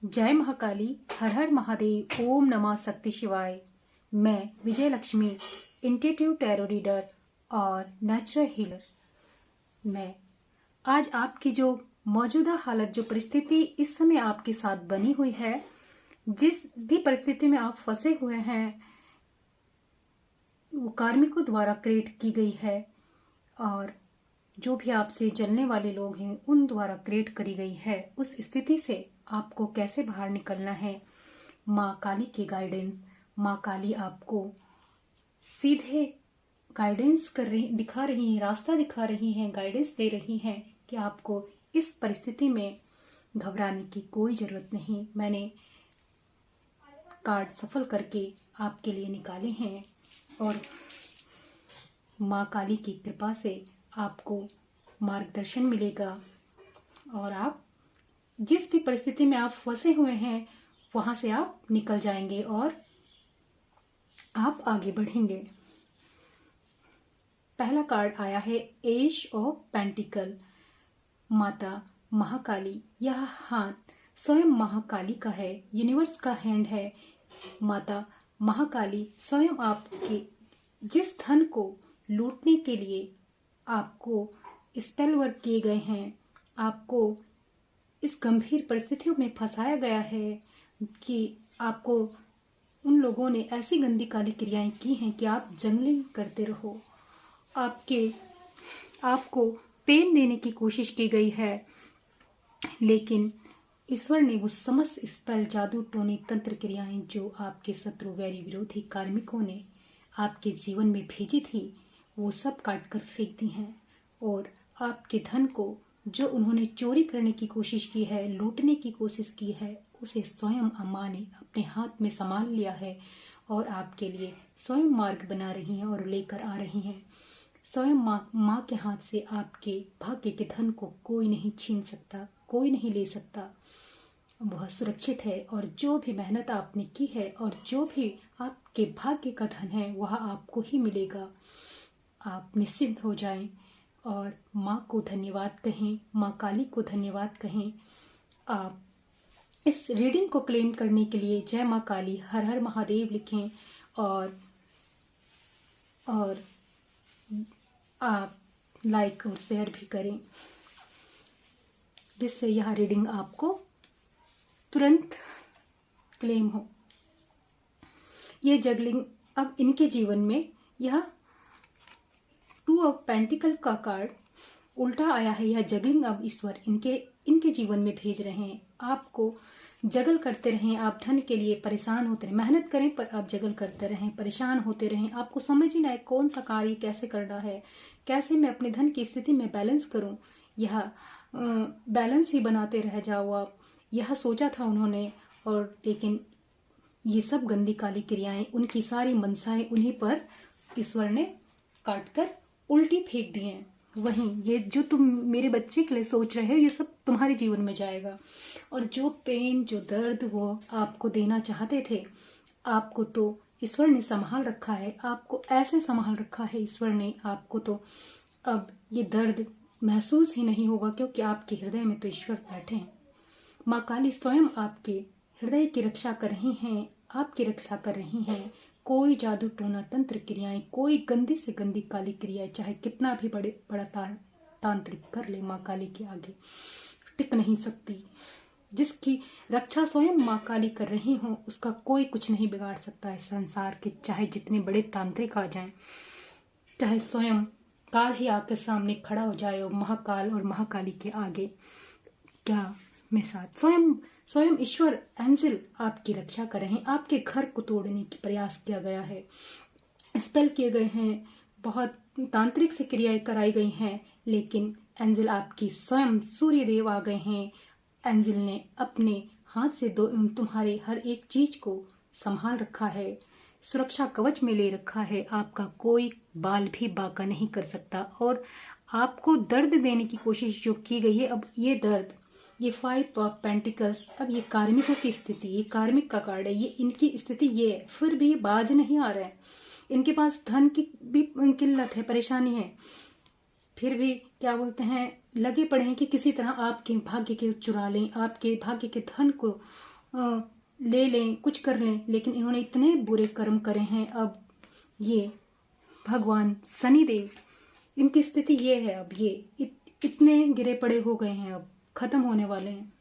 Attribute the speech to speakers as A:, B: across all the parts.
A: जय महाकाली, हर हर महादेव, ओम नमः शक्ति शिवाय। मैं विजय लक्ष्मी, इंट्यूटिव टैरो रीडर और नेचुरल हीलर। मैं आज आपकी जो मौजूदा हालत, जो परिस्थिति इस समय आपके साथ बनी हुई है, जिस भी परिस्थिति में आप फंसे हुए हैं, वो कार्मिकों द्वारा क्रिएट की गई है और जो भी आपसे जलने वाले लोग हैं उन द्वारा क्रिएट करी गई है। उस स्थिति से आपको कैसे बाहर निकलना है, माँ काली के गाइडेंस, माँ काली आपको सीधे गाइडेंस दिखा रही हैं, रास्ता दिखा रही हैं, गाइडेंस दे रही हैं कि आपको इस परिस्थिति में घबराने की कोई ज़रूरत नहीं। मैंने कार्ड सफल करके आपके लिए निकाले हैं और माँ काली की कृपा से आपको मार्गदर्शन मिलेगा और आप जिस भी परिस्थिति में आप फंसे हुए हैं वहां से आप निकल जाएंगे और आप आगे बढ़ेंगे। पहला कार्ड आया है एश ऑफ पेंटिकल। माता महाकाली, यह हाथ स्वयं महाकाली का है, यूनिवर्स का हैंड है। माता महाकाली स्वयं आपके जिस धन को लूटने के लिए आपको स्पेल वर्क किए गए हैं, आपको इस गंभीर परिस्थितियों में फंसाया गया है कि आपको उन लोगों ने ऐसी गंदी काली क्रियाएं की हैं कि आप जंगलिंग करते रहो, आपको पेन देने की कोशिश की गई है, लेकिन ईश्वर ने वो समस्त स्पेल, जादू टोने, तंत्र क्रियाएं जो आपके शत्रु, वैरी, विरोधी कार्मिकों ने आपके जीवन में भेजी थी, वो सब काट कर फेंक दी हैं और आपके धन को जो उन्होंने चोरी करने की कोशिश की है, लूटने की कोशिश की है, उसे स्वयं अम्मा ने अपने हाथ में संभाल लिया है और आपके लिए स्वयं मार्ग बना रही हैं और लेकर आ रही हैं। स्वयं माँ के हाथ से आपके भाग्य के धन को कोई नहीं छीन सकता, कोई नहीं ले सकता। वह सुरक्षित है और जो भी मेहनत आपने की है और जो भी आपके भाग्य का धन है वह आपको ही मिलेगा। आप निश्चिंत हो जाएं और माँ को धन्यवाद कहें, माँ काली को धन्यवाद कहें। आप इस रीडिंग को क्लेम करने के लिए जय माँ काली, हर हर महादेव लिखें और आप लाइक और शेयर भी करें, जिससे यह रीडिंग आपको तुरंत क्लेम हो। ये जगलिंग अब इनके जीवन में, यह 2 ऑफ पेंटिकल का कार्ड उल्टा आया है। यह जगलिंग अब ईश्वर इनके जीवन में भेज रहे हैं। आपको जगल करते रहें, आप धन के लिए परेशान होते रहें, मेहनत करें पर आप जगल करते रहें, परेशान होते रहें। आपको समझ ही ना आए कौन सा कार्य कैसे करना है, कैसे मैं अपने धन की स्थिति में बैलेंस करूं। यह बैलेंस ही बनाते रह जाओ आप, यह सोचा था उन्होंने, और लेकिन ये सब गंदी काली क्रियाएं, उनकी सारी मनसाएं उन्हीं पर ईश्वर ने काट कर उल्टी फेंक दी हैं। वहीं ये जो तुम मेरे बच्चे के लिए सोच रहे हो, ये सब तुम्हारे जीवन में जाएगा और जो पेन, जो दर्द वो आपको देना चाहते थे, आपको तो ईश्वर ने संभाल रखा है। आपको ऐसे संभाल रखा है ईश्वर ने, आपको तो अब ये दर्द महसूस ही नहीं होगा, क्योंकि आपके हृदय में तो ईश्वर बैठे हैं। माँ काली स्वयं आपके हृदय की रक्षा कर रही हैं, आपकी रक्षा कर रही हैं। कोई जादू टोना, तंत्र क्रियाएं, कोई गंदी से गंदी काली क्रियाएं, चाहे कितना भी बड़ा तांत्रिक कर ले, माँ काली के आगे टिक नहीं सकती। जिसकी रक्षा स्वयं माँ काली कर रही हो, उसका कोई कुछ नहीं बिगाड़ सकता है संसार के। चाहे जितने बड़े तांत्रिक आ जाएं, चाहे स्वयं काल ही आकर सामने खड़ा हो जाए और महाकाल और महाकाली के आगे क्या में साथ स्वयं ईश्वर, एंजल आपकी रक्षा कर रहे हैं। आपके घर को तोड़ने की प्रयास किया गया है, स्पेल किए गए हैं, बहुत तांत्रिक से क्रियाएं कराई गई हैं, लेकिन एंजल आपकी स्वयं सूर्य देव आ गए हैं। एंजल ने अपने हाथ से तुम्हारे हर एक चीज को संभाल रखा है, सुरक्षा कवच में ले रखा है। आपका कोई बाल भी बांका नहीं कर सकता और आपको दर्द देने की कोशिश जो की गई है, अब ये दर्द, ये 5 ऑफ पेंटिकल्स, अब ये कार्मिकों की स्थिति, ये कार्मिक का कार्ड है, ये इनकी स्थिति ये है, फिर भी बाज नहीं आ रहा है। इनके पास धन की भी किल्लत है, परेशानी है, फिर भी क्या बोलते हैं, लगे पड़े हैं कि किसी तरह आपके भाग्य के चुरा लें, आपके भाग्य के धन को ले लें, कुछ कर लें, लेकिन इन्होंने इतने बुरे कर्म करे हैं। अब ये भगवान शनिदेव, इनकी स्थिति ये है, अब ये इतने गिरे पड़े हो गए हैं, अब खत्म होने वाले हैं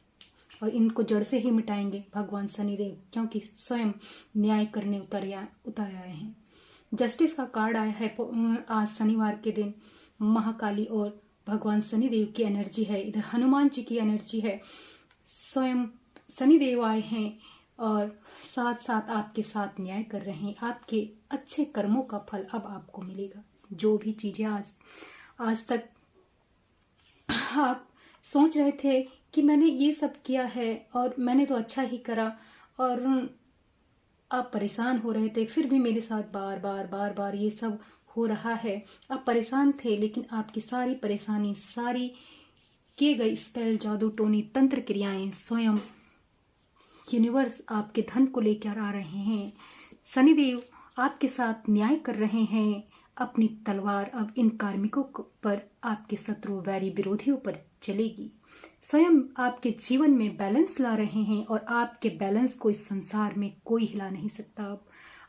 A: और इनको जड़ से ही मिटाएंगे भगवान शनिदेव, क्योंकि स्वयं न्याय करने उतर आए हैं। जस्टिस का कार्ड आया है आज शनिवार के दिन। महाकाली और भगवान शनिदेव की एनर्जी है, इधर हनुमान जी की एनर्जी है। स्वयं शनिदेव आए हैं और साथ साथ आपके साथ न्याय कर रहे हैं। आपके अच्छे कर्मों का फल अब आपको मिलेगा। जो भी चीजें आज तक आप सोच रहे थे कि मैंने ये सब किया है और मैंने तो अच्छा ही करा, और आप परेशान हो रहे थे, फिर भी मेरे साथ बार बार ये सब हो रहा है। आप परेशान थे, लेकिन आपकी सारी परेशानी, सारी किए गए स्पेल, जादू टोनी, तंत्र क्रियाएं, स्वयं यूनिवर्स आपके धन को लेकर आ रहे हैं। शनिदेव आपके साथ न्याय कर रहे हैं। अपनी तलवार अब इन कार्मिकों पर, आपके शत्रु, वैरी, विरोधियों पर चलेगी। स्वयं आपके जीवन में बैलेंस ला रहे हैं और आपके बैलेंस को इस संसार में कोई हिला नहीं सकता।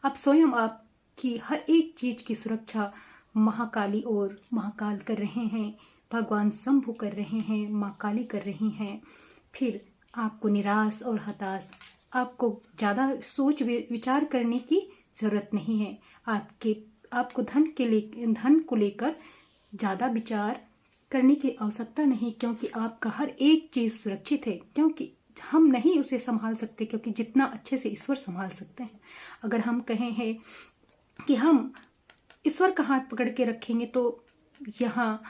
A: अब स्वयं आपकी हर एक चीज की सुरक्षा महाकाली और महाकाल कर रहे हैं। भगवान शंभु कर रहे हैं, माँ काली कर रही हैं। फिर आपको निराश और हताश, आपको ज्यादा सोच विचार करने की जरूरत नहीं है। आपको धन को लेकर ज्यादा विचार करने की आवश्यकता नहीं, क्योंकि आपका हर एक चीज सुरक्षित है। क्योंकि हम नहीं उसे संभाल सकते, क्योंकि जितना अच्छे से ईश्वर संभाल सकते हैं। अगर हम कहें हैं कि हम ईश्वर का हाथ पकड़ के रखेंगे तो यहाँ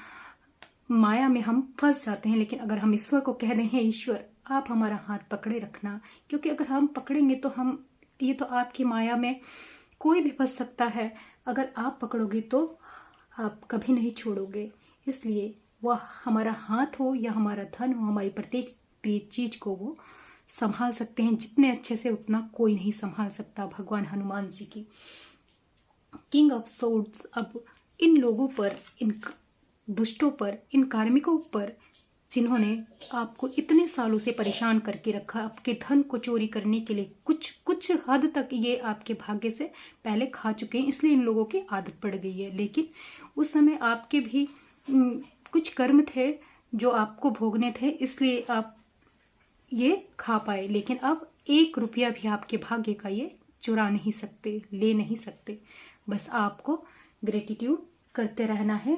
A: माया में हम फंस जाते हैं। लेकिन अगर हम ईश्वर को कह दें, हैं ईश्वर आप हमारा हाथ पकड़े रखना, क्योंकि अगर हम पकड़ेंगे तो ये तो आपकी माया में कोई भी फंस सकता है। अगर आप पकड़ोगे तो आप कभी नहीं छोड़ोगे। इसलिए वह हमारा हाथ हो या हमारा धन हो, हमारी प्रत्येक प्रिय चीज को वो संभाल सकते हैं। जितने अच्छे से उतना कोई नहीं संभाल सकता। भगवान हनुमान जी की किंग ऑफ सोर्ड्स अब इन लोगों पर, इन दुष्टों पर, इन कार्मिकों पर, जिन्होंने आपको इतने सालों से परेशान करके रखा, आपके धन को चोरी करने के लिए कुछ हद तक ये आपके भाग्य से पहले खा चुके हैं, इसलिए इन लोगों की आदत पड़ गई है। लेकिन उस समय आपके भी कुछ कर्म थे जो आपको भोगने थे, इसलिए आप ये खा पाए। लेकिन अब 1 रुपया भी आपके भाग्य का ये चुरा नहीं सकते, ले नहीं सकते। बस आपको ग्रेटिट्यूड करते रहना है,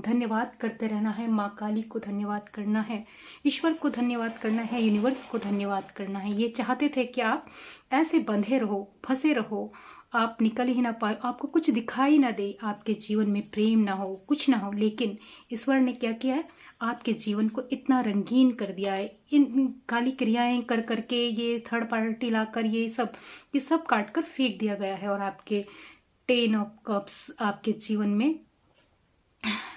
A: धन्यवाद करते रहना है। माँ काली को धन्यवाद करना है, ईश्वर को धन्यवाद करना है, यूनिवर्स को धन्यवाद करना है। ये चाहते थे कि आप ऐसे बंधे रहो, फंसे रहो, आप निकल ही ना पाए, आपको कुछ दिखाई ना दे, आपके जीवन में प्रेम ना हो, कुछ ना हो। लेकिन ईश्वर ने क्या किया है, आपके जीवन को इतना रंगीन कर दिया है। इन काली क्रियाएं कर करके, ये थर्ड पार्टी लाकर ये सब काट कर फेंक दिया गया है। और आपके 10 ऑफ कप्स आपके जीवन में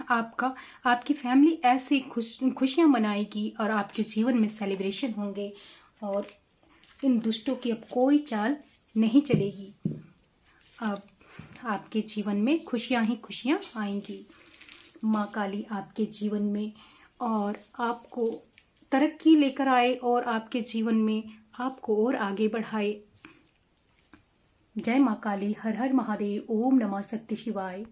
A: आपकी फैमिली ऐसी खुशियां मनाएगी और आपके जीवन में सेलिब्रेशन होंगे और इन दुष्टों की अब कोई चाल नहीं चलेगी। अब आपके जीवन में खुशियां ही खुशियां आएंगी। माँ काली आपके जीवन में और आपको तरक्की लेकर आए और आपके जीवन में आपको और आगे बढ़ाए। जय माँ काली, हर हर महादेव, ओम नमः शक्ति शिवाय।